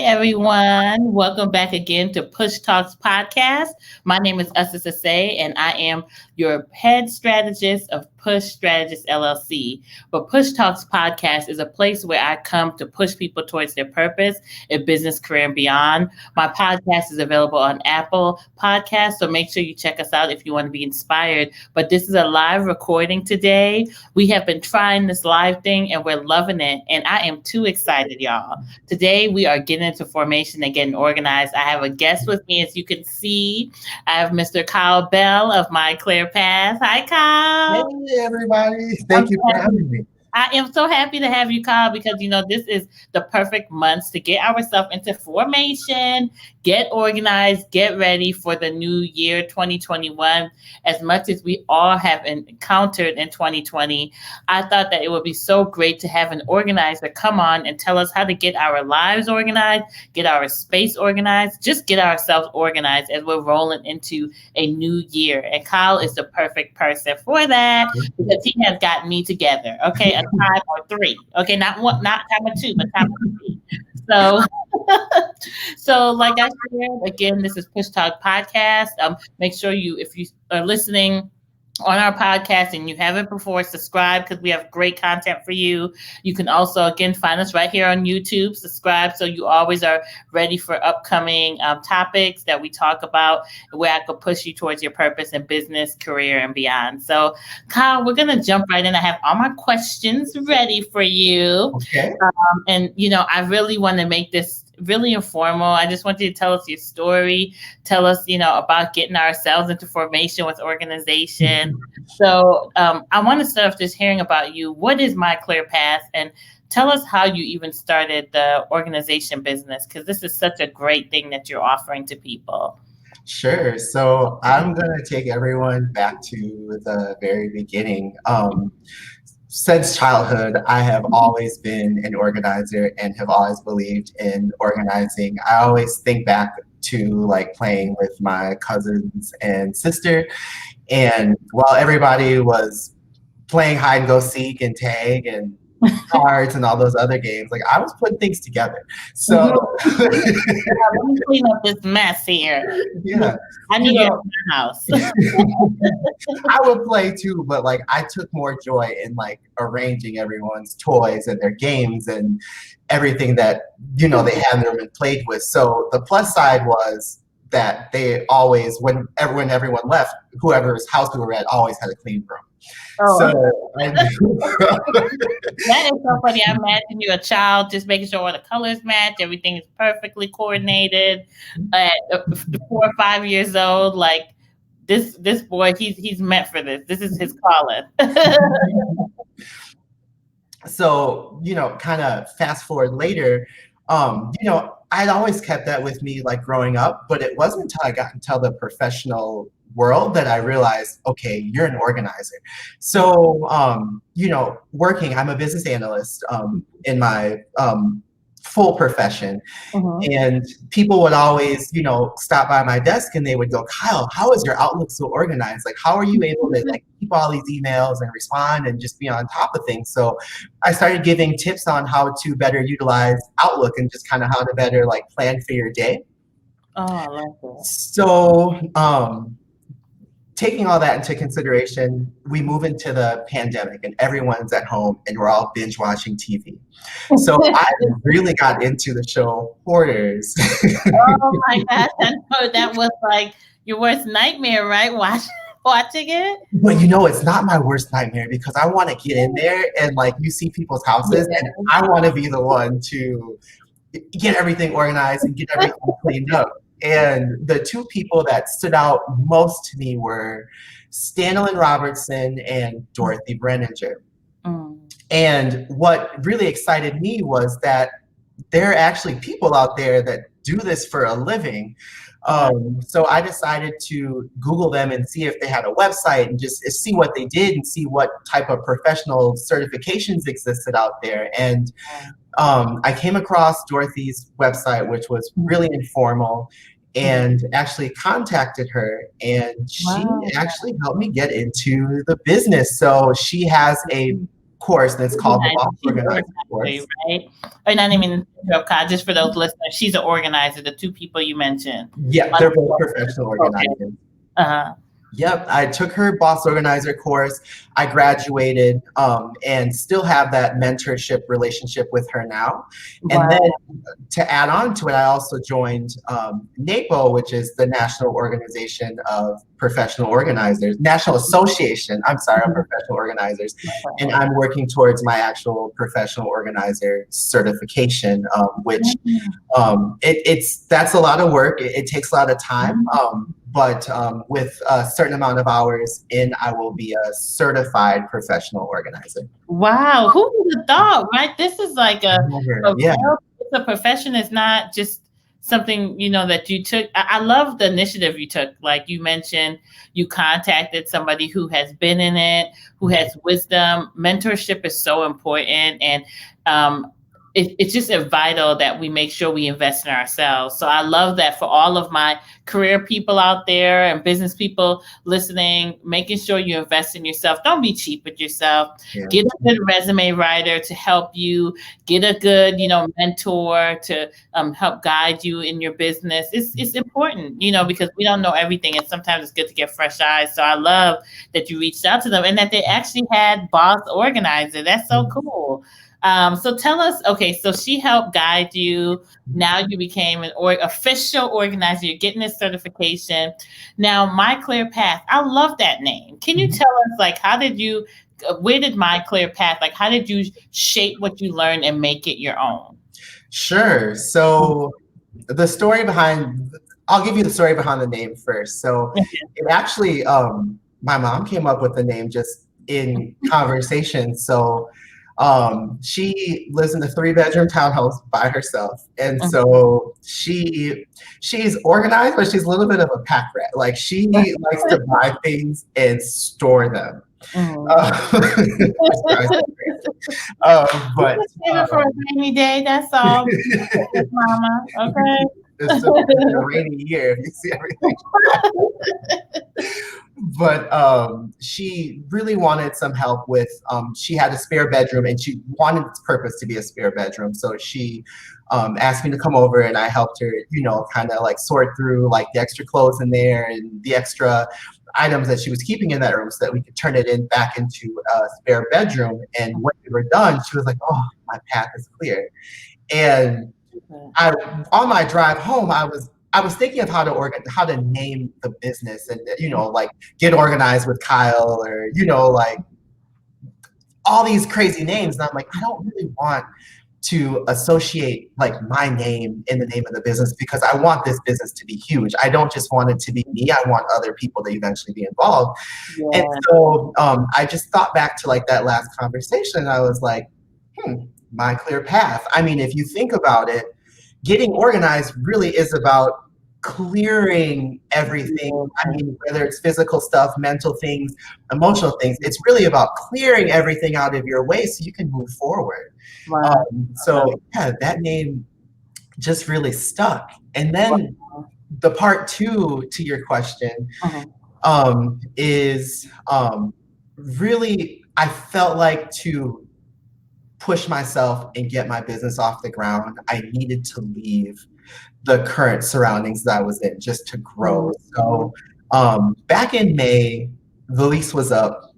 everyone. Welcome back again to Push Talks Podcast. My name is Ussis Asay, and I am your head strategist of Push Strategist LLC. But Push Talks Podcast is a place where I come to push people towards their purpose in business, career, and beyond. My podcast is available on Apple Podcasts, so make sure you check us out if you want to be inspired. But this is a live recording today. We have been trying this live thing, and we're loving it. And I am too excited, y'all. Today, we are getting into formation and getting organized. I have a guest with me, as you can see. I have Mr. Kyle Bell of MyClearPath. Hi, Kyle. Hey, everybody. Thank you for having me. I am so happy to have you, Kyle, because, this is the perfect months to get ourselves into formation, get organized, get ready for the new year, 2021. As much as we all have encountered in 2020, I thought that it would be so great to have an organizer come on and tell us how to get our lives organized, get our space organized, just get ourselves organized as we're rolling into a new year. And Kyle is the perfect person for that because he has got me together. Okay. A time or three. Okay, not time of two, but time of three. So like I said, again, this is Push Talk Podcast. Make sure if you are listening on our podcast and you haven't before, subscribe because we have great content for you. You can also, again, find us right here on YouTube. Subscribe so you always are ready for upcoming topics that we talk about, where I could push you towards your purpose in business, career, and beyond. So, Kyle, we're going to jump right in. I have all my questions ready for you. Okay. I really want to make this really informal. I just want you to tell us your story, tell us, about getting ourselves into formation with organization. So I want to start off just hearing about you. What is MyClearPath? And tell us how you even started the organization business, because this is such a great thing that you're offering to people. Sure. So I'm going to take everyone back to the very beginning. Since childhood, I have always been an organizer and have always believed in organizing. I always think back to playing with my cousins and sister. And while everybody was playing hide and go seek and tag and cards and all those other games, I was putting things together. So let me clean up this mess here. Yeah, I need it in my house. I would play too, but I took more joy in arranging everyone's toys and their games and everything that they had them and played with. So the plus side was that they always, when everyone left, whoever's house we were at always had a clean room. Oh. So that is so funny. I imagine you a child just making sure all the colors match, everything is perfectly coordinated. At 4 or 5 years old, this boy, he's meant for this. This is his calling. So kind of fast forward later, I'd always kept that with me growing up, but it wasn't until I got into the professional world that I realized, okay, you're an organizer. So, working, I'm a business analyst in my full profession. And people would always, stop by my desk and they would go, Kyle, how is your Outlook so organized? How are you able to keep all these emails and respond and just be on top of things? So I started giving tips on how to better utilize Outlook and just kind of how to better plan for your day. Oh, I like that. So, taking all that into consideration, we move into the pandemic and everyone's at home and we're all binge watching TV. So I really got into the show Hoarders. Oh my gosh, I know that was your worst nightmare, right? Watching it? But it's not my worst nightmare because I want to get in there and you see people's houses and I want to be the one to get everything organized and get everything cleaned up. And the two people that stood out most to me were Stanley Robertson and Dorothy Brenninger. And what really excited me was that there are actually people out there that do this for a living. So I decided to Google them and see if they had a website and just see what they did and see what type of professional certifications existed out there. And I came across Dorothy's website, which was really informal, and actually contacted her, and she actually helped me get into the business. So she has a course, and it's called the Boss She's an Organizer organizer, course. right? And I didn't mean to interrupt, Kai, just for those listeners, she's an organizer, the two people you mentioned. Yeah, they're both professional Okay. organizers. Uh-huh. Yep, I took her Boss Organizer course. I graduated and still have that mentorship relationship with her now. And Wow. then to add on to it, I also joined NAPO, which is the National Organization of Professional Organizers, National Association, I'm sorry, of Professional Organizers. And I'm working towards my actual professional organizer certification, which that's a lot of work. It takes a lot of time. But with a certain amount of hours in, I will be a certified professional organizer. Wow, who would have thought, right? This is like a profession. It's not just something, you know, that you took. I love the initiative you took. Like you mentioned, you contacted somebody who has been in it, who has wisdom. Mentorship is so important. And it's just vital that we make sure we invest in ourselves. So I love that for all of my career people out there and business people listening, making sure you invest in yourself. Don't be cheap with yourself. Yeah. Get a good resume writer to help you. Get a good, you know, mentor to help guide you in your business. It's important, you know, because we don't know everything, and sometimes it's good to get fresh eyes. So I love that you reached out to them and that they actually had Boss Organizer. That's so cool. So tell us, okay, so she helped guide you. Now you became an official organizer. You're getting this certification. Now, MyClearPath, I love that name. Can you tell us, like, where did MyClearPath, like, how did you shape what you learned and make it your own? Sure. So the story behind, I'll give you the story behind the name first. So it actually, my mom came up with the name just in conversation. So she lives in a 3-bedroom townhouse by herself. And so she's organized, but she's a little bit of a pack rat. Like she likes to buy things and store them. But for a rainy day, that's all. Mama, okay. It's a rainy year if you see everything. But she really wanted some help with, she had a spare bedroom and she wanted its purpose to be a spare bedroom. So she asked me to come over and I helped her, you know, kind of like sort through like the extra clothes in there and the extra items that she was keeping in that room so that we could turn it back into a spare bedroom. And when we were done, she was like, oh, my path is clear. And on my drive home, I was thinking of how to name the business and, you know, like Get Organized with Kyle or, you know, like all these crazy names. And I'm like, I don't really want to associate like my name in the name of the business because I want this business to be huge. I don't just want it to be me. I want other people to eventually be involved. Yeah. And so I just thought back to like that last conversation and I was like, MyClearPath. I mean, if you think about it, getting organized really is about clearing everything. I mean, whether it's physical stuff, mental things, emotional things, it's really about clearing everything out of your way so you can move forward. Wow. So yeah, that name just really stuck. And then the part 2 to your question is really, I felt like to push myself and get my business off the ground, I needed to leave the current surroundings that I was in just to grow. So back in May, the lease was up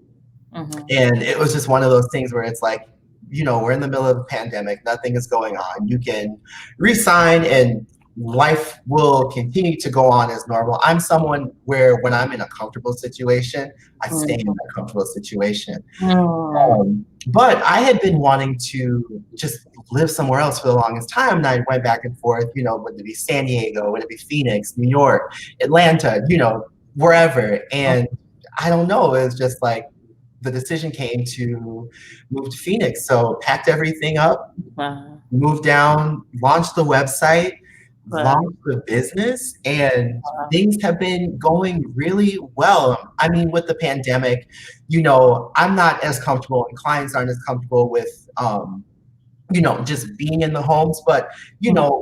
and it was just one of those things where it's like, you know, we're in the middle of a pandemic, nothing is going on. You can resign and life will continue to go on as normal. I'm someone where when I'm in a comfortable situation, I stay in that comfortable situation. But I had been wanting to just live somewhere else for the longest time. And I went back and forth, you know, would it be San Diego, would it be Phoenix, New York, Atlanta, you know, wherever. And I don't know, it was just like the decision came to move to Phoenix. So packed everything up, moved down, launched the website, launched the business, and things have been going really well. I mean, with the pandemic, you know, I'm not as comfortable and clients aren't as comfortable with, just being in the homes, but,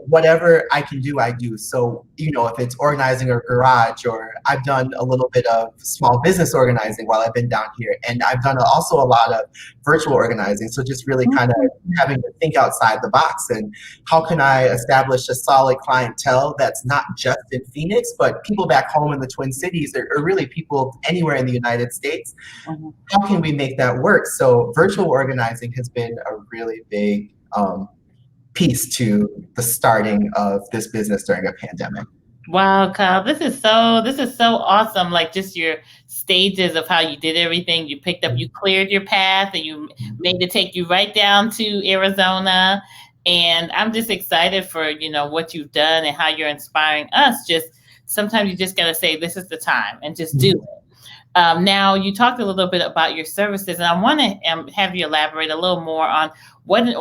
whatever I can do, I do. So, if it's organizing a garage, or I've done a little bit of small business organizing while I've been down here. And I've done also a lot of virtual organizing. So just really kind of having to think outside the box, and how can I establish a solid clientele that's not just in Phoenix, but people back home in the Twin Cities, or really people anywhere in the United States. How can we make that work? So virtual organizing has been a really big piece to the starting of this business during a pandemic. Wow, Kyle, this is so awesome. Like just your stages of how you did everything. You cleared your path, and you made it take you right down to Arizona. And I'm just excited for, what you've done and how you're inspiring us. Just sometimes you just gotta say this is the time and just do it. Now, you talked a little bit about your services, and I want to have you elaborate a little more on what an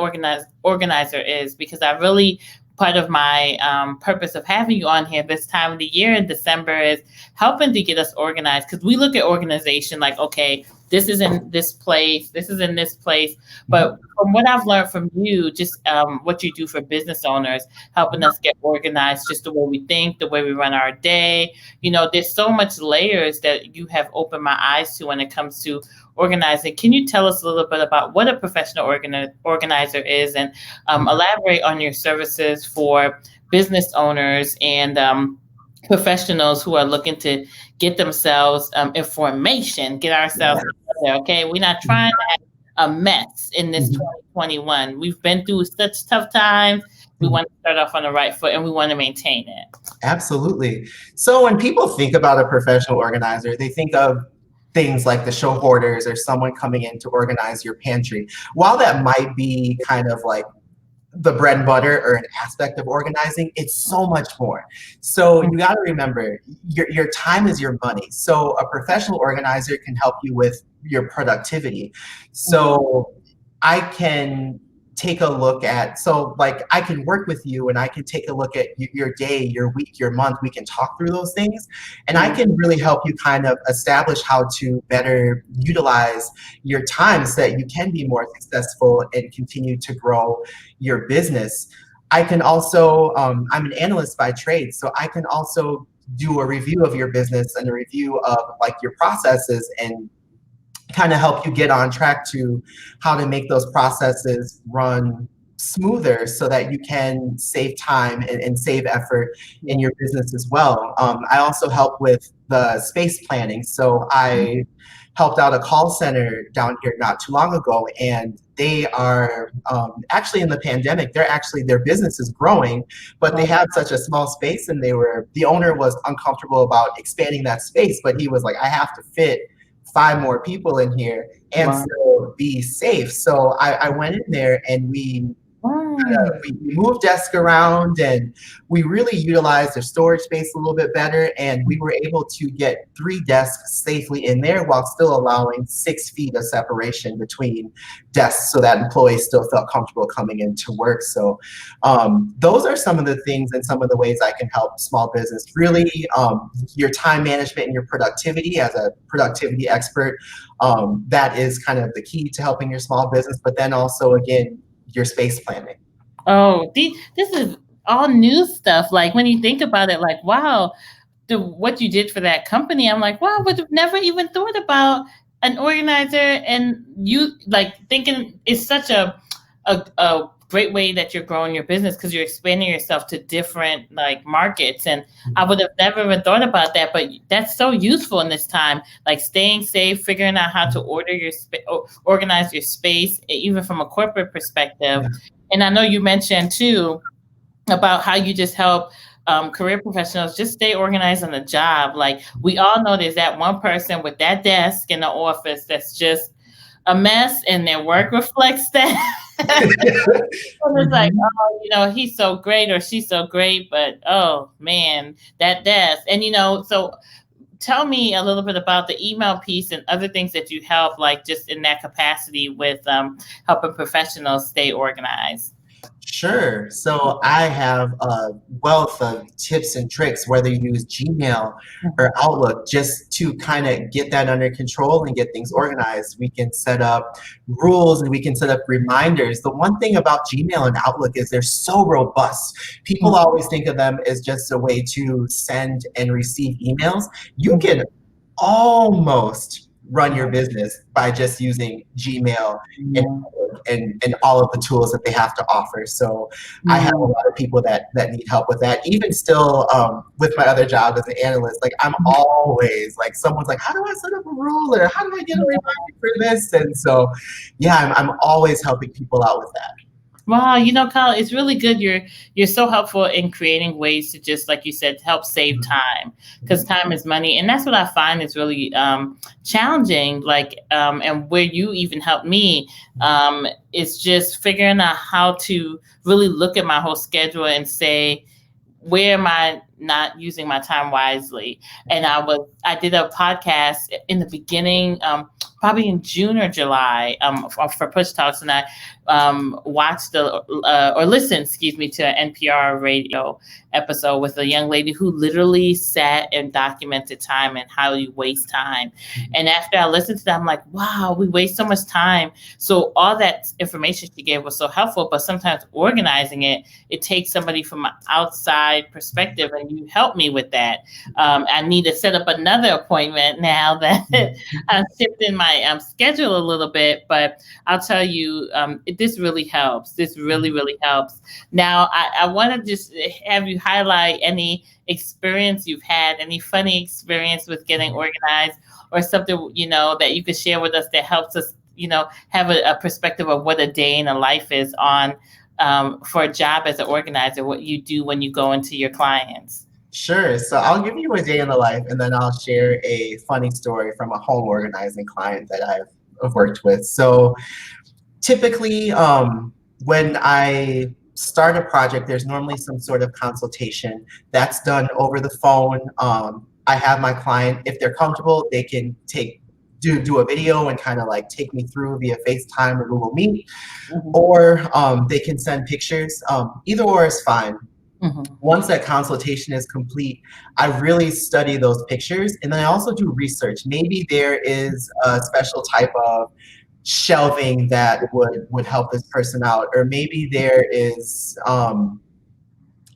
organizer is, because I really, part of my purpose of having you on here this time of the year in December is helping to get us organized, because we look at organization like, okay, this is in this place, this is in this place. But from what I've learned from you, just what you do for business owners, helping us get organized, just the way we think, the way we run our day. There's so much layers that you have opened my eyes to when it comes to organizing. Can you tell us a little bit about what a professional organizer is, and elaborate on your services for business owners and professionals who are looking to get themselves information, get ourselves together? Okay, we're not trying to have a mess in this 2021. We've been through such tough times. We want to start off on the right foot, and we want to maintain it. Absolutely. So when people think about a professional organizer, they think of things like the show hoarders, or someone coming in to organize your pantry. While that might be kind of like the bread and butter or an aspect of organizing, it's so much more. So you got to remember, your time is your money. So a professional organizer can help you with your productivity. So I can take a look at, I can work with you, and I can take a look at your day, your week, your month. We can talk through those things, and I can really help you kind of establish how to better utilize your time so that you can be more successful and continue to grow your business. I can also, I'm an analyst by trade, so I can also do a review of your business and a review of your processes, and kind of help you get on track to how to make those processes run smoother, so that you can save time and save effort in your business as well. I also help with the space planning. So I helped out a call center down here not too long ago, and they are actually in the pandemic, their business is growing, but they had such a small space, and the owner was uncomfortable about expanding that space, but he was like, I have to fit 5 more people in here and still be safe. So I went in there, and we moved desks around, and we really utilized their storage space a little bit better, and we were able to get 3 desks safely in there while still allowing 6 feet of separation between desks, so that employees still felt comfortable coming into work. So those are some of the things and some of the ways I can help small business. Really, your time management and your productivity, as a productivity expert, that is kind of the key to helping your small business. But then also, again, your space planning. Oh, this is all new stuff. Like when you think about it, like, wow, what you did for that company, I'm like, wow, I would have never even thought about an organizer. And you like thinking it's such a great way that you're growing your business, because you're expanding yourself to different markets. And I would have never even thought about that, but that's so useful in this time, like staying safe, figuring out how to organize your space, even from a corporate perspective. And I know you mentioned too about how you just help career professionals just stay organized on the job. Like we all know there's that one person with that desk in the office that's just a mess, and their work reflects that. It's like, oh, he's so great or she's so great, but oh man, that desk. And so tell me a little bit about the email piece and other things that you help, like just in that capacity with helping professionals stay organized. Sure. So I have a wealth of tips and tricks, whether you use Gmail or Outlook, just to kind of get that under control and get things organized. We can set up rules and we can set up reminders. The one thing about Gmail and Outlook is they're so robust. People always think of them as just a way to send and receive emails. You can almost run your business by just using Gmail and all of the tools that they have to offer. So I have a lot of people that need help with that. Even still, with my other job as an analyst, like I'm always like, someone's like, how do I set up a rule, or how do I get a reminder for this? And so, yeah, I'm always helping people out with that. Wow, Kyle, it's really good. You're so helpful in creating ways to, just like you said, help save time, because time is money, and that's what I find is really challenging. Like, and where you even help me is just figuring out how to really look at my whole schedule and say, where am I not using my time wisely? And I did a podcast in the beginning, probably in June or July, for Push Talks, and I watched or listened, excuse me, to an NPR radio episode with a young lady who literally sat and documented time and how you waste time. And after I listened to that, I'm like, wow, we waste so much time. So all that information she gave was so helpful, but sometimes organizing it takes somebody from an outside perspective, and you help me with that. I need to set up another appointment now that I'm shifting my schedule a little bit, but I'll tell you, this really helps. This really, really helps. Now, I want to just have you highlight any experience you've had, any funny experience with getting organized, or something, that you could share with us that helps us, have a perspective of what a day in a life is on for a job as an organizer, what you do when you go into your clients. Sure. So I'll give you a day in the life, and then I'll share a funny story from a home organizing client that I've worked with. So typically, when I start a project, there's normally some sort of consultation that's done over the phone. I have my client, if they're comfortable, they can do a video and kind of like take me through via FaceTime or Google Meet, or they can send pictures. Either or is fine. Once that consultation is complete, I really study those pictures, and then I also do research. Maybe there is a special type of shelving that would help this person out, or maybe there is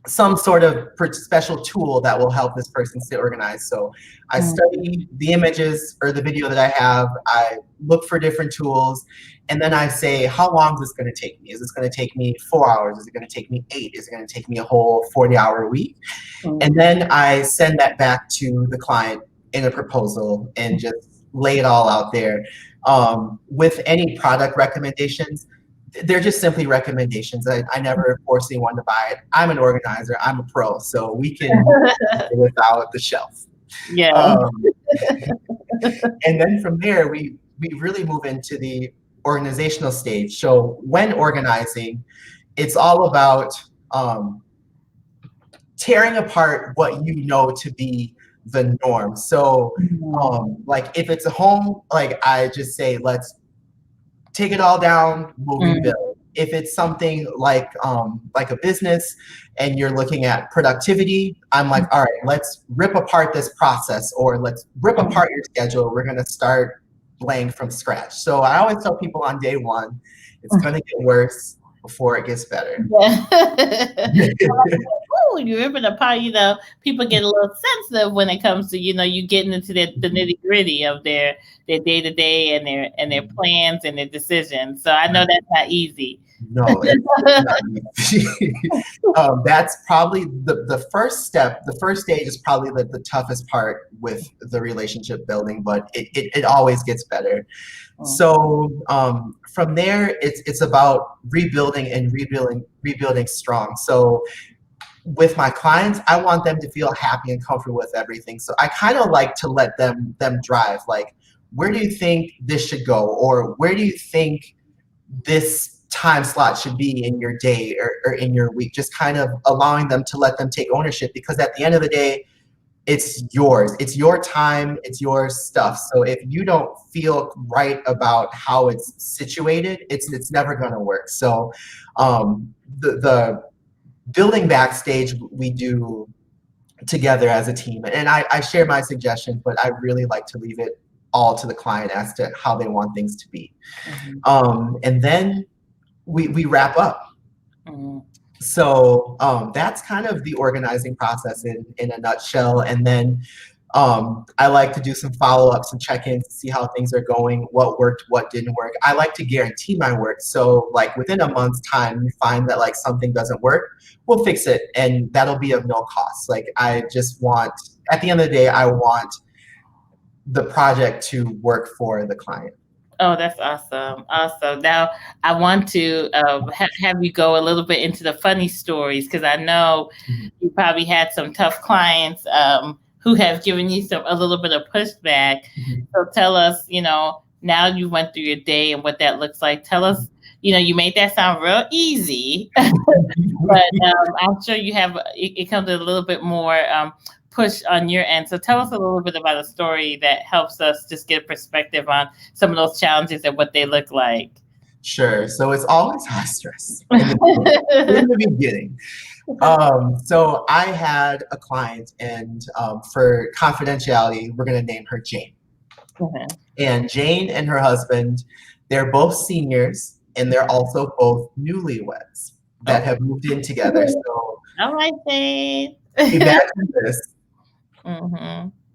some sort of special tool that will help this person stay organized. So I study the images or the video that I have, I look for different tools, and then I say, how long is this going to take me? Is this going to take me 4 hours? Is it going to take me 8? Is it going to take me a whole 40-hour week? And then I send that back to the client in a proposal and just lay it all out there. With any product recommendations, they're just simply recommendations. I never force anyone to buy it. I'm an organizer. I'm a pro, so we can do without the shelf. Yeah. And then from there, we really move into the organizational stage. So when organizing, it's all about tearing apart what you know to be the norm. So like if it's a home, like I just say, let's take it all down, we'll rebuild. If it's something like a business and you're looking at productivity, I'm like, all right, let's rip apart this process, or let's rip apart your schedule. We're going to start blank from scratch. So I always tell people on day one, it's going to get worse before it gets better. Oh, you rip it apart, people get a little sensitive when it comes to, you getting into the nitty gritty of their day to day and their plans and their decisions. So I know that's not easy. No, it's not easy. That's probably the first step. The first stage is probably the toughest part with the relationship building, but it always gets better. So from there, it's about rebuilding and rebuilding strong. So with my clients, I want them to feel happy and comfortable with everything. So I kind of like to let them drive. Like, where do you think this should go? Or where do you think this time slot should be in your day or in your week? Just kind of allowing them to let them take ownership, because at the end of the day, it's yours. It's your time. It's your stuff. So if you don't feel right about how it's situated, it's never going to work. So the building backstage we do together as a team. And I share my suggestions, but I really like to leave it all to the client as to how they want things to be. And then we wrap up. So that's kind of the organizing process in a nutshell. And then I like to do some follow-ups and check-ins to see how things are going, what worked, what didn't work. I like to guarantee my work. So like within a month's time, you find that like something doesn't work, we'll fix it. And that'll be of no cost. Like I just want, at the end of the day, I want the project to work for the client. Oh, that's awesome. Awesome. Now, I want to have you go a little bit into the funny stories, because I know you probably had some tough clients who have given you a little bit of pushback. So tell us, now you went through your day and what that looks like. Tell us, you made that sound real easy, but I'm sure you have, it comes with a little bit more push on your end. So tell us a little bit about a story that helps us just get a perspective on some of those challenges and what they look like. Sure. So it's always high stress in the beginning. So I had a client, and for confidentiality, we're going to name her Jane. And Jane and her husband, they're both seniors, and they're also both newlyweds that have moved in together. So all right, Jane. Imagine this.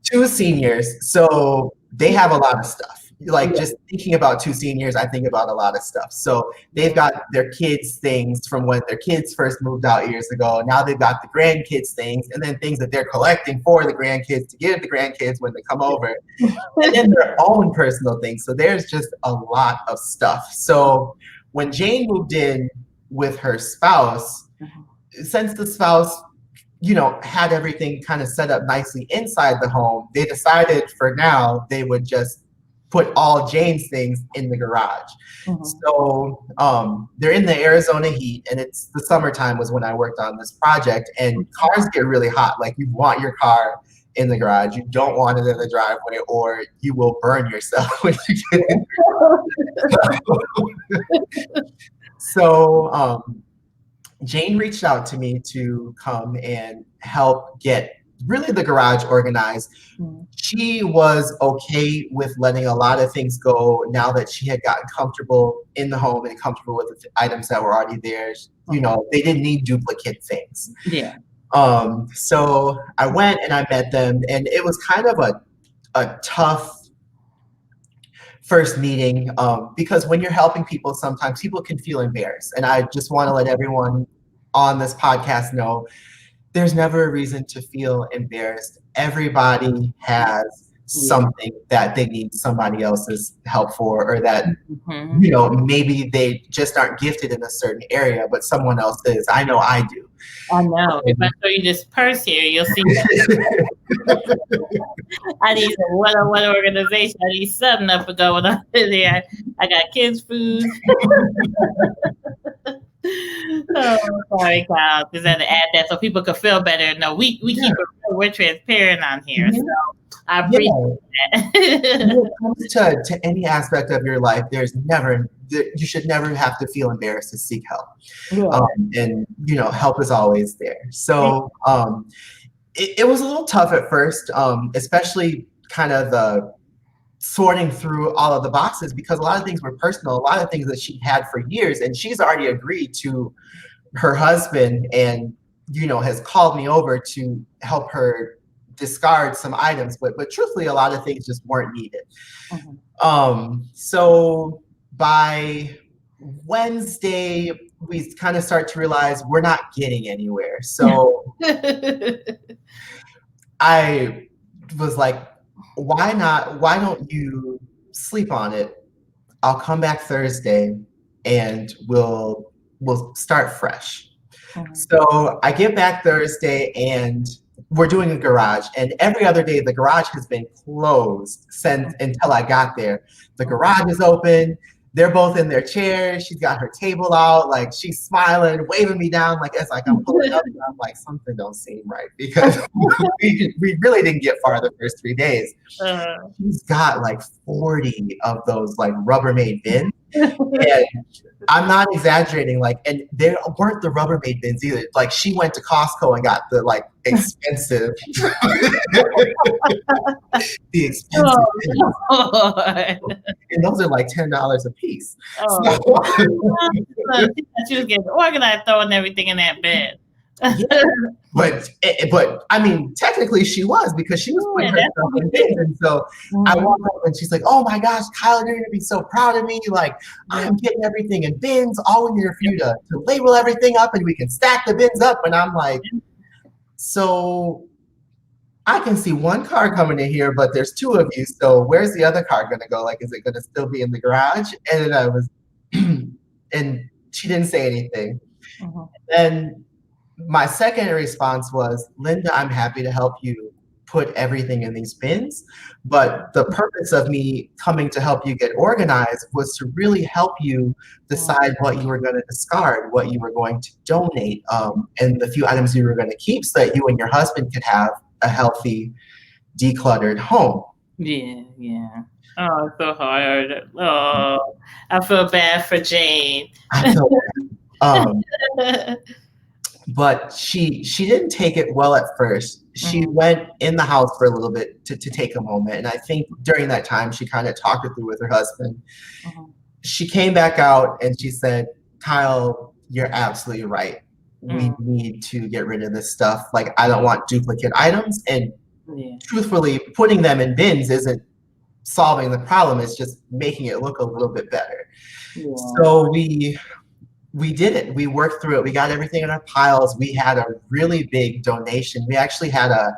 Two seniors, so they have a lot of stuff. Like just thinking about two seniors, I think about a lot of stuff. So they've got their kids' things from when their kids first moved out years ago. Now they've got the grandkids' things, and then things that they're collecting for the grandkids to give the grandkids when they come over, and then their own personal things. So there's just a lot of stuff. So when Jane moved in with her spouse, since the spouse had everything kind of set up nicely inside the home, they decided for now they would just put all Jane's things in the garage. So they're in the Arizona heat, and it's the summertime was when I worked on this project, and cars get really hot. Like you want your car in the garage. You don't want it in the driveway, or you will burn yourself when you get in there. So Jane reached out to me to come and help get really the garage organized. She was okay with letting a lot of things go now that she had gotten comfortable in the home and comfortable with the items that were already there. They didn't need duplicate things. So I went and I met them, and it was kind of a tough first meeting because when you're helping people, sometimes people can feel embarrassed. And I just want to let everyone on this podcast know there's never a reason to feel embarrassed. Everybody has something that they need somebody else's help for, or that maybe they just aren't gifted in a certain area, but someone else is. I know I do. I know. If I show you this purse here, you'll see I need a one-on-one organization. I need something up going on there. I got kids' food. Oh, sorry, Kyle. Just had to add that so people could feel better. No, we keep it, we're transparent on here. So I appreciate that. When it comes to any aspect of your life, you should never have to feel embarrassed to seek help. And help is always there. So it was a little tough at first, especially kind of the sorting through all of the boxes, because a lot of things were personal, a lot of things that she had for years, and she's already agreed to her husband and has called me over to help her discard some items, but truthfully a lot of things just weren't needed. So by Wednesday we kind of start to realize we're not getting anywhere. So I was like, why don't you sleep on it? I'll come back Thursday and we'll start fresh. So I get back Thursday and we're doing a garage, and every other day the garage has been closed until I got there. The garage is open. They're both in their chairs. She's got her table out, like she's smiling, waving me down, like it's like I'm pulling up. And I'm like, something don't seem right, because we really didn't get far the first 3 days. She's got like 40 of those like Rubbermaid bins. And I'm not exaggerating. Like, and there weren't the Rubbermaid bins either. Like, she went to Costco and got the like expensive, the expensive bins. Oh, And those are like $10 a piece. oh. So, She was getting organized, throwing everything in that bed. yeah. But I mean, technically she was, because she was putting her stuff in bins. And so I walk up and she's like, "Oh my gosh, Kyla, you're gonna be so proud of me. Like, I'm getting everything in bins. All we need for you to label everything up and we can stack the bins up." And I'm like, "So I can see one car coming in here, but there's two of you. So where's the other car gonna go? Like, is it gonna still be in the garage?" And then I was, and she didn't say anything. And my second response was, "Linda, I'm happy to help you put everything in these bins. But the purpose of me coming to help you get organized was to really help you decide what you were going to discard, what you were going to donate, and the few items you were going to keep, so that you and your husband could have a healthy, decluttered home." Yeah, yeah. Oh, it's so hard. Oh, I feel bad for Jane. I feel bad. But she didn't take it well at first. She went in the house for a little bit to take a moment. And I think during that time, she kind of talked it through with her husband. She came back out and she said, "Kyle, you're absolutely right. We need to get rid of this stuff. Like, I don't want duplicate items. And truthfully, putting them in bins isn't solving the problem. It's just making it look a little bit better." So we did it. We worked through it. We got everything in our piles. We had a really big donation. We actually had a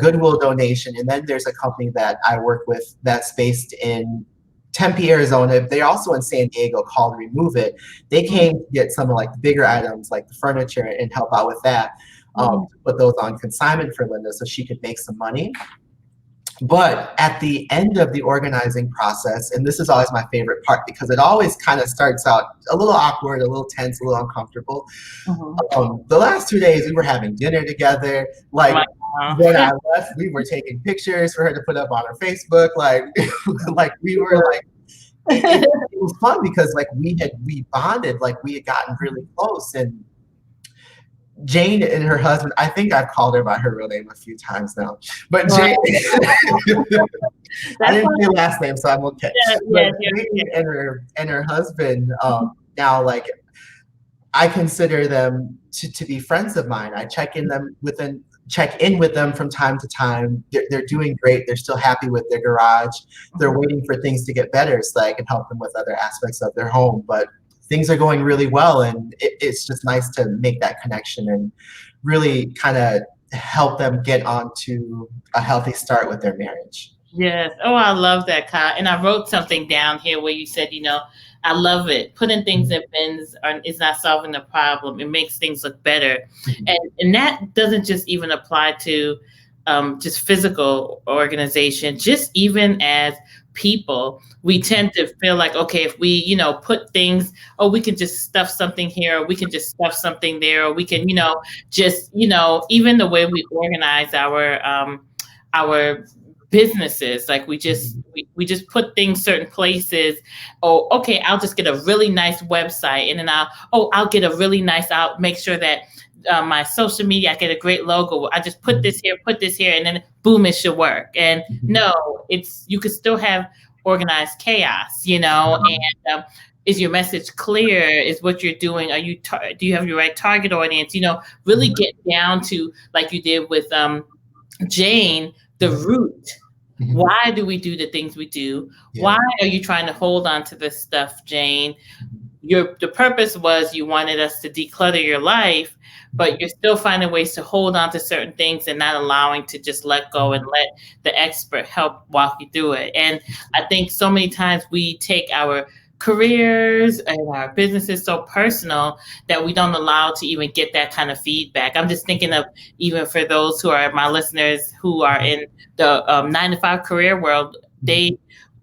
Goodwill donation, and then there's a company that I work with that's based in Tempe, Arizona. They're also in San Diego, called Remove It. They came to get some of like the bigger items like the furniture and help out with that. Put those on consignment for Linda so she could make some money. But at the end of the organizing process, and this is always my favorite part because it always kind of starts out a little awkward, a little tense, a little uncomfortable. The last 2 days we were having dinner together. Like, when I left, we were taking pictures for her to put up on her Facebook. Like, like we were like, it was fun because like we bonded, like we had gotten really close. And Jane and her husband, I think I've called her by her real name a few times now, but Jane, I didn't say her last name, so I'm okay. But Jane and her husband, now, like, I consider them to be friends of mine. I check in with them from time to time. They're doing great. They're still happy with their garage. They're waiting for things to get better so that I can help them with other aspects of their home. But things are going really well, and it's just nice to make that connection and really kind of help them get onto a healthy start with their marriage. Yes. Oh, I love that, Kyle. And I wrote something down here where you said, I love it. Putting things in bins is not solving the problem. It makes things look better. And that doesn't just even apply to just physical organization, just even as people, we tend to feel like, okay, if we, put things, we can just stuff something here, or we can just stuff something there, or we can, just, even the way we organize our businesses, like we just put things certain places. Oh, okay, I'll just get a really nice website, and then I'll get a really nice, I'll make sure that my social media, I get a great logo. I just put this here, and then boom, it should work. And no, you could still have organized chaos, and is your message clear? Is what you're doing? Do you have your right target audience? Really get down to, like you did with Jane, the root. Why do we do the things we do? Why are you trying to hold on to this stuff, Jane? The purpose was you wanted us to declutter your life, but you're still finding ways to hold on to certain things and not allowing to just let go and let the expert help walk you through it. And I think so many times we take our careers and our businesses so personal that we don't allow to even get that kind of feedback. I'm just thinking of, even for those who are my listeners who are in the 9-to-5 career world,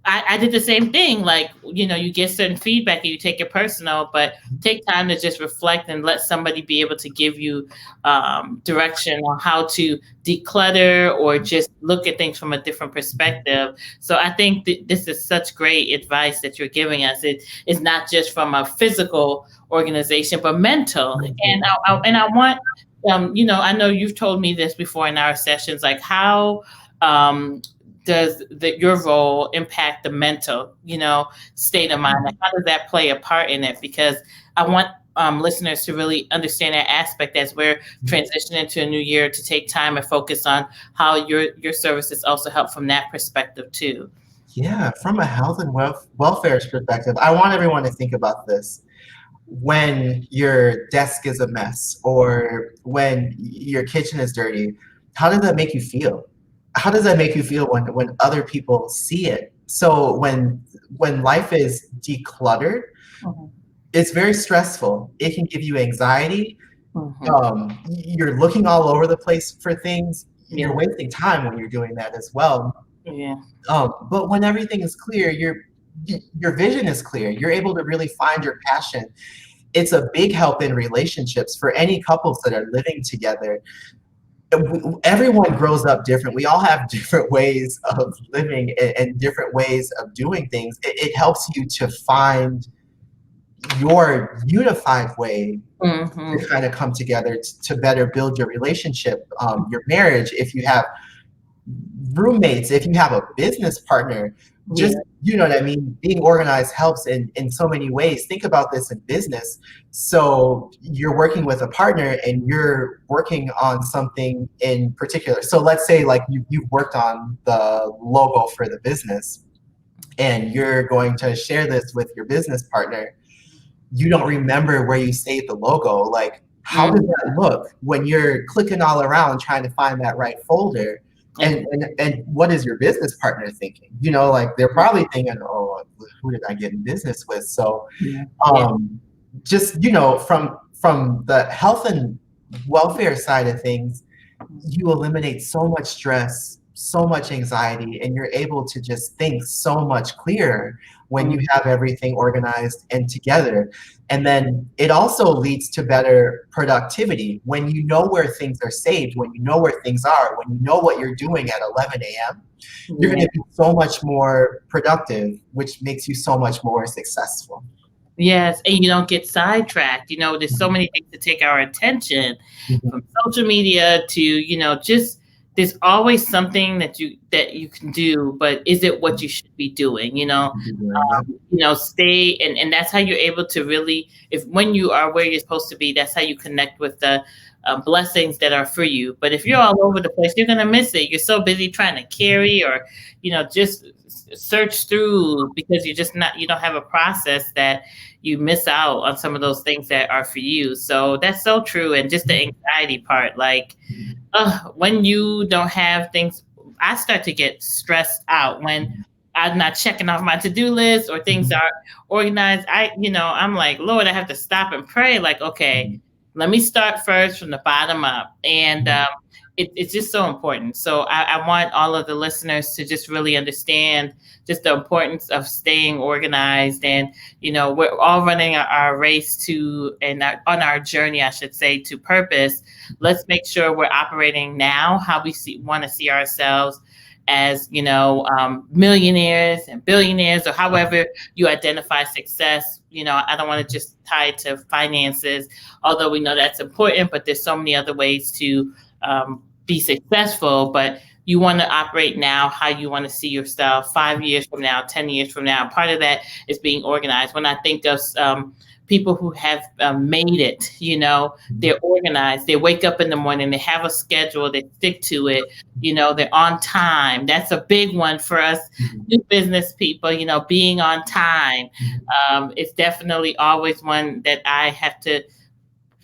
I did the same thing. Like, you get certain feedback and you take it personal, but take time to just reflect and let somebody be able to give you direction on how to declutter or just look at things from a different perspective. So I think this is such great advice that you're giving us. It is not just from a physical organization, but mental. And I want, I know you've told me this before in our sessions, like how um, does your role impact the mental, state of mind? Like, how does that play a part in it? Because I want listeners to really understand that aspect as we're transitioning to a new year, to take time and focus on how your services also help from that perspective too. Yeah, from a health and welfare perspective, I want everyone to think about this. When your desk is a mess or when your kitchen is dirty, how does that make you feel? How does that make you feel when other people see it? So when life is decluttered, Mhm. it's very stressful. It can give you anxiety. Mhm. You're looking all over the place for things. You're Yeah. wasting time when you're doing that as well. Yeah. But when everything is clear, your vision is clear. You're able to really find your passion. It's a big help in relationships for any couples that are living together. Everyone grows up different. We all have different ways of living and different ways of doing things. It helps you to find your unified way to Hmm. kind of come together to better build your relationship, your marriage. If you have roommates, if you have a business partner, just, Yeah. you know what I mean? Being organized helps in so many ways. Think about this in business. So you're working with a partner and you're working on something in particular. So let's say like you've worked on the logo for the business and you're going to share this with your business partner. You don't remember where you saved the logo. Like, how does Mm. that look when you're clicking all around trying to find that right folder? And And what is your business partner thinking? Like they're probably thinking, oh, who did I get in business with? So yeah. Yeah. um, just from the health and welfare side of things, you eliminate so much stress, so much anxiety, and you're able to just think so much clearer when you Mm. have everything organized and together. And then it also leads to better productivity when you know where things are saved, when you know where things are, when you know what you're doing at 11 a.m. You're going Yeah. to be so much more productive, which makes you so much more successful. Yes, and you don't get sidetracked. There's so many things to take our attention, Mhm. from social media to, just there's always something that you can do, but is it what you should be doing? Stay, and that's how you're able to really, if when you are where you're supposed to be, that's how you connect with the blessings that are for you. But if you're all over the place, you're gonna miss it. You're so busy trying to carry or just search through, because you don't have a process, that you miss out on some of those things that are for you. So that's so true. And just the anxiety part, like, when you don't have things, I start to get stressed out when I'm not checking off my to-do list or things are organized. I'm like, Lord, I have to stop and pray. Like, okay, let me start first from the bottom up. And it's just so important. So I want all of the listeners to just really understand just the importance of staying organized. And, we're all running our race on our journey, I should say, to purpose. Let's make sure we're operating now how we want to see ourselves as, millionaires and billionaires, or however you identify success. I don't want to just tie it to finances, although we know that's important, but there's so many other ways to be successful. But you want to operate now how you want to see yourself 5 years from now, 10 years from now. Part of that is being organized. When I think of people who have made it, they're organized. They wake up in the morning, they have a schedule, they stick to it, they're on time. That's a big one for us new business people, being on time. It's definitely always one that I have to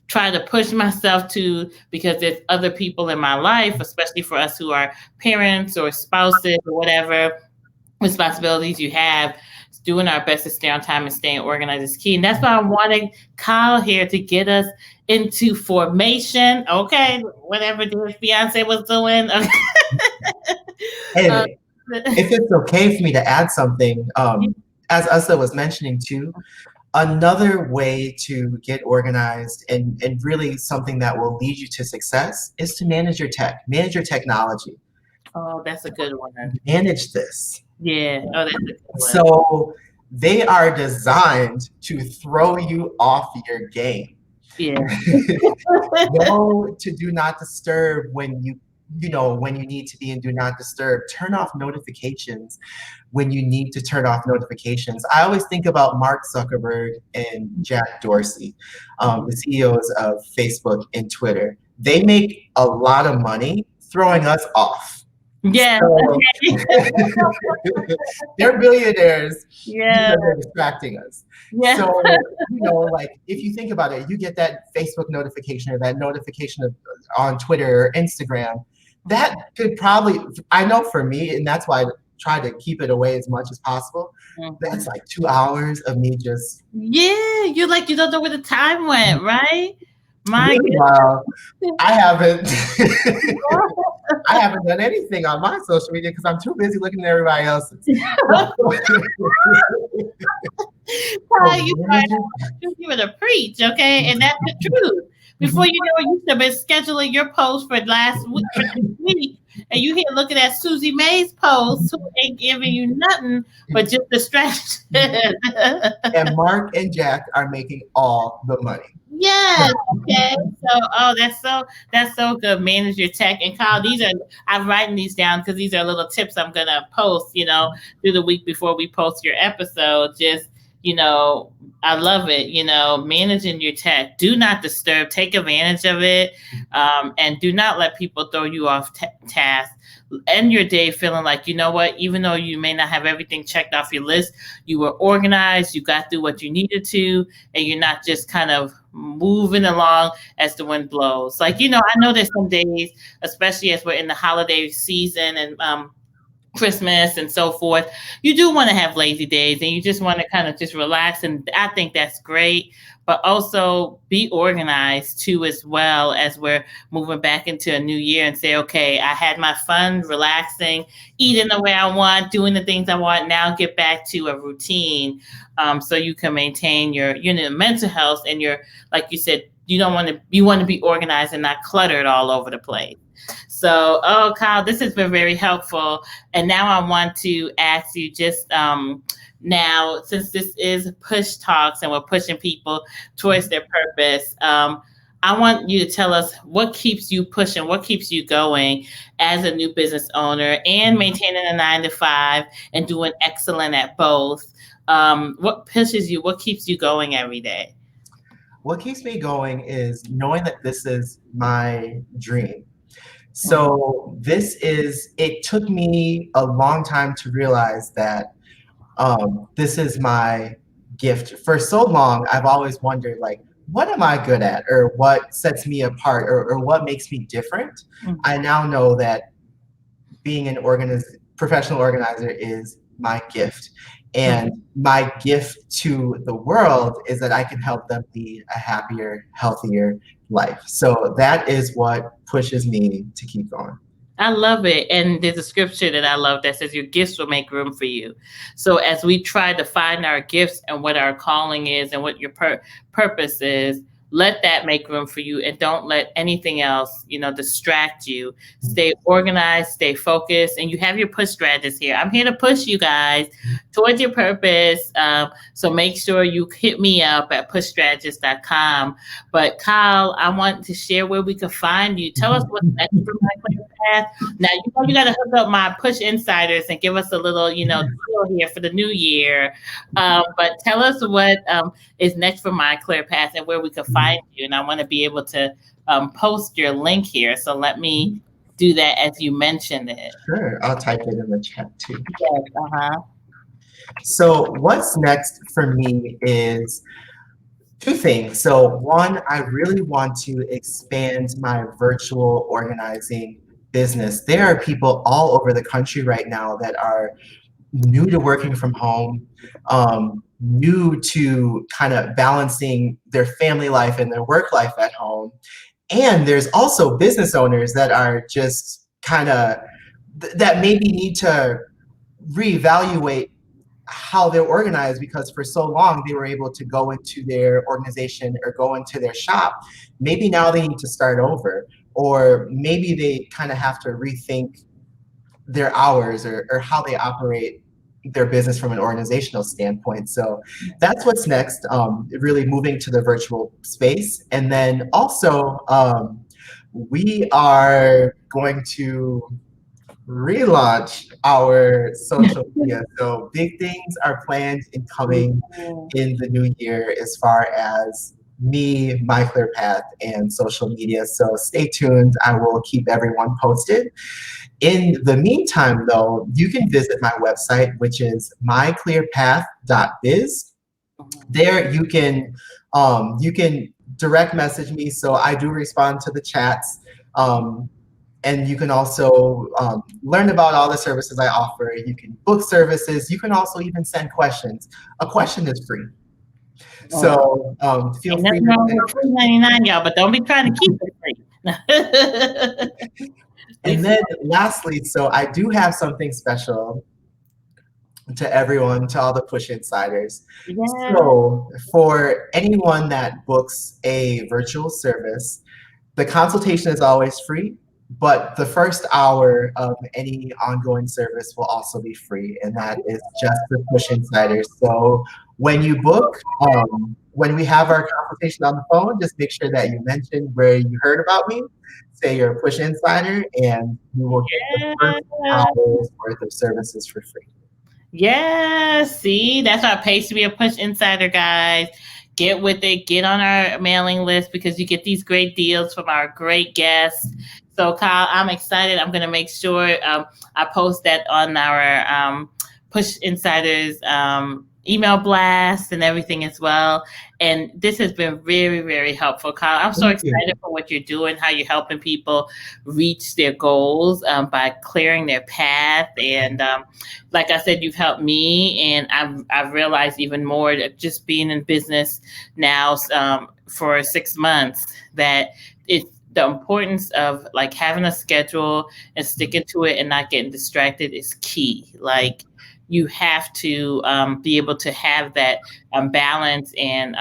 try to push myself to, because there's other people in my life, especially for us who are parents or spouses or whatever responsibilities you have. Doing our best to stay on time and staying organized is key. And that's why I'm wanting Kyle here to get us into formation. Okay, whatever Beyonce was doing. And if it's okay for me to add something, as Usta was mentioning too, another way to get organized and really something that will lead you to success is to manage your tech, manage your technology. Oh, that's a good one. Manage this. Yeah. Oh, that's a good one. So they are designed to throw you off your game. Yeah. Go to do not disturb when when you need to be in do not disturb. Turn off notifications when you need to turn off notifications. I always think about Mark Zuckerberg and Jack Dorsey, the CEOs of Facebook and Twitter. They make a lot of money throwing us off. Yeah. So, they're billionaires Yeah. because they're distracting us. Yeah. So, like if you think about it, you get that Facebook notification or that notification on Twitter or Instagram. That could probably, I know for me, and that's why I try to keep it away as much as possible. That's like 2 hours of me just. Yeah, you don't know where the time went, right? My Meanwhile, I haven't done anything on my social media because I'm too busy looking at everybody else's. You give it a preach, okay? And that's the truth. Before you know it, you should have been scheduling your post for last week, and you here looking at Susie May's post, who ain't giving you nothing but just distraction. And Mark and Jack are making all the money. Yes. Okay. So, that's so good. Manage your tech. And Kyle, I'm writing these down because these are little tips I'm gonna post. Through the week before we post your episode. Just I love it. Managing your tech. Do not disturb. Take advantage of it, and do not let people throw you off task. End your day feeling like, you know what, even though you may not have everything checked off your list, you were organized, you got through what you needed to, and you're not just kind of moving along as the wind blows. I know there's some days, especially as we're in the holiday season and Christmas and so forth, you do want to have lazy days and you just want to kind of just relax. And I think that's great. But also be organized too, as well, as we're moving back into a new year, and say, okay, I had my fun, relaxing, eating the way I want, doing the things I want. Now get back to a routine, so you can maintain your mental health and your, like you said, you want to be organized and not cluttered all over the place. So, Kyle, this has been very helpful. And now I want to ask you just now, since this is Push Talks and we're pushing people towards their purpose, I want you to tell us what keeps you pushing, what keeps you going as a new business owner and maintaining a 9-to-5 and doing excellent at both. What pushes you? What keeps you going every day? What keeps me going is knowing that this is my dream. So it took me a long time to realize that this is my gift. For so long, I've always wondered, like, what am I good at, or what sets me apart, or what makes me different? I now know that being an professional organizer is my gift. And my gift to the world is that I can help them lead a happier, healthier life. So that is what pushes me to keep going. I love it. And there's a scripture that I love that says your gifts will make room for you. So as we try to find our gifts and what our calling is and what your purpose is, let that make room for you, and don't let anything else, distract you. Stay organized, stay focused, and you have your push strategist here. I'm here to push you guys towards your purpose. So make sure you hit me up at pushstrategist.com. But Kyle, I want to share where we can find you. Tell us what's next for MyClearPath. Now, you got to hook up my push insiders and give us a little, deal here for the new year. But tell us what is next for MyClearPath and where we can find you. And I want to be able to post your link here. So let me do that as you mentioned it. Sure, I'll type it in the chat too. Yes, So what's next for me is two things. So one, I really want to expand my virtual organizing business. There are people all over the country right now that are new to working from home, new to kind of balancing their family life and their work life at home. And there's also business owners that are just kind of, that maybe need to reevaluate how they're organized, because for so long they were able to go into their organization or go into their shop. Maybe now they need to start over, or maybe they kind of have to rethink their hours, or how they operate their business from an organizational standpoint. So that's what's next, really moving to the virtual space. And then also, we are going to relaunch our social media. So big things are planned and coming in the new year as far as me, MyClearPath, and social media. So stay tuned. I will keep everyone posted. In the meantime, though, you can visit my website, which is myclearpath.biz. There you can direct message me. So I do respond to the chats. And you can also learn about all the services I offer. You can book services. You can also even send questions. A question is free. So feel And free nothing to wrong send with questions. $3.99, y'all, but don't be trying to keep it free. And then lastly, so I do have something special to everyone, to all the Push Insiders. Yeah. So for anyone that books a virtual service, the consultation is always free, but the first hour of any ongoing service will also be free, and that is just for Push Insiders. So when you book, when we have our consultation on the phone, just make sure that you mention where you heard about me, say you're a Push Insider, and you will get the first hour's worth of services for free. Yeah, see, that's why it pays to be a Push Insider, guys. Get with it, get on our mailing list because you get these great deals from our great guests. So, Kyle, I'm excited. I'm going to make sure I post that on our Push Insiders email blast and everything as well. And this has been very, very helpful, Kyle. I'm so Thank you. excited for what you're doing, how you're helping people reach their goals by clearing their path. And like I said, you've helped me, and I've realized even more that just being in business now for 6 months that it's the importance of like having a schedule and sticking to it and not getting distracted is key. Like you have to be able to have that balance and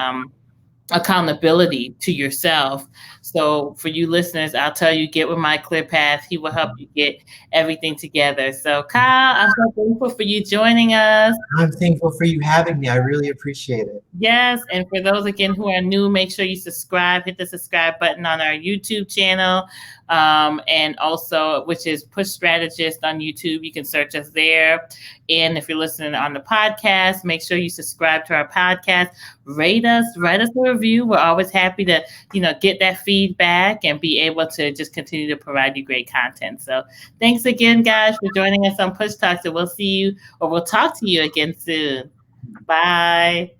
accountability to yourself. So for you listeners, I'll tell you, get with MyClearPath. He will help you get everything together. So Kyle, I'm so thankful for you joining us. I'm thankful for you having me. I really appreciate it. Yes, and for those again who are new, make sure you subscribe. Hit the subscribe button on our YouTube channel, and also which is Push Strategist on YouTube. You can search us there. And if you're listening on the podcast, make sure you subscribe to our podcast. Rate us, write us a review. We're always happy to get that feedback and be able to just continue to provide you great content. So thanks again, guys, for joining us on Push Talks, and we'll see you or we'll talk to you again soon. Bye.